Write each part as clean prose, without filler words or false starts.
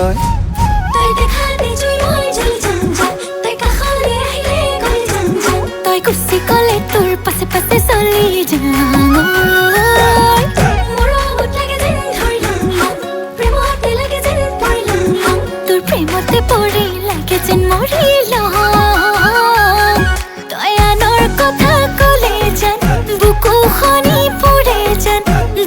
তই তই দেখাতে জুই মই জ্বলি যাম যাম তই কাষলৈ আহিলে গলি যাম যাম তই গুচি গ'লে তোৰ পাছে পাছে চলি যাম মোৰ আগত লাগে যেন ধৰিলাম প্ৰেমতে লাগে যেন পৰিলাম তোৰ প্ৰেমতে পৰি লাগে যেন মৰিলাম তই আনৰ কথা ক'লে যেন বুকু খনি পৰে যেন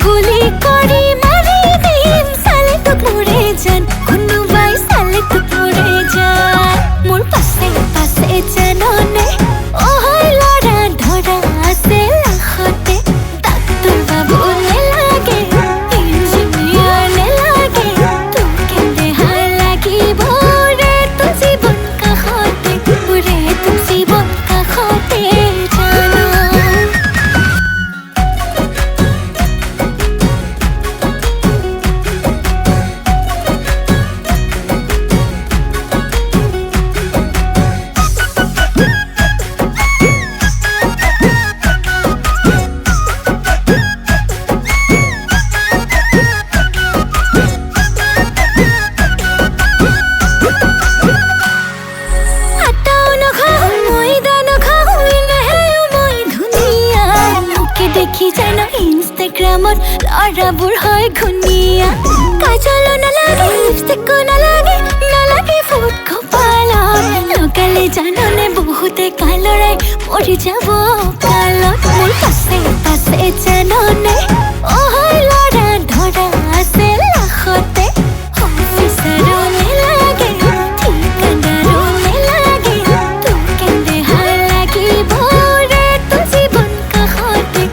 গুলি কৰি মাৰি দিম চালে তোক মৰে যেন কোনোবাই চালে তোক মৰে যেন মোৰ পাছে পাছে জাননে অহৈ ল'ৰা ধৰা আছে লাখতে তাক তোৰ বাবু নেলাগে ইঞ্জিনিয়াৰ নেলাগে তোৰ কেন্দেহাৰ লাগিব ৰে তোৰ জীৱন কাষতে ৰে তোৰ জীৱন কাষতে জানো দেখি জানো ইনষ্টাগ্ৰামত ল'ৰাবোৰ হয় ঘূণীয়া কাজলো নালাগে লিপষ্টিকো নালাগে নালাগে ফুট কপালত লগালে জাননে বহুতে কালৰাই মৰি যাব কালত মোৰ পাছে পাছে জাননে অহৈ ল'ৰা ধৰা আছে লাখতে অফিচাৰো নেলাগে ঠিকাদাৰো নেলাগে তোৰ কেন্দেহাৰ লাগিব ৰে তোৰ জীৱন কাষতে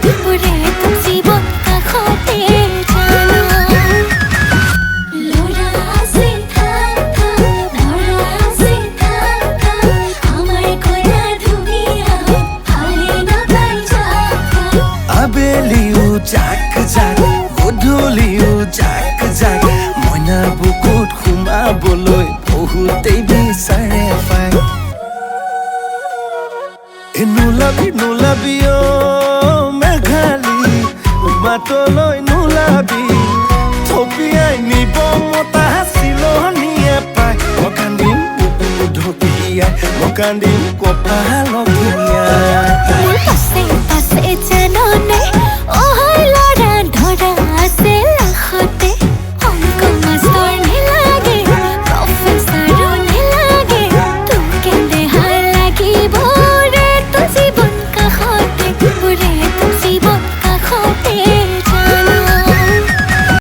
ৰে তোৰ জীৱন কাষতে জানো ল'ৰা আছে থাক থাক ল'ৰা আছে থাক থাক আমাৰ কইনা ধুনীয়া ভালে নাপাই যাক আবেলিও জাক জাক গধূলিও জাক জাক মইনা বুকুত সোমাবলৈ বহুতেই বিচাৰে পায় নোলাবি নোলাবি মেঘালী বাটলৈ নোলাবি থপিয়াই নিব মতা চিলনীয়ে পায় মই কান্দিম বুকু ঢকিয়াই মই কান্দিম কপালত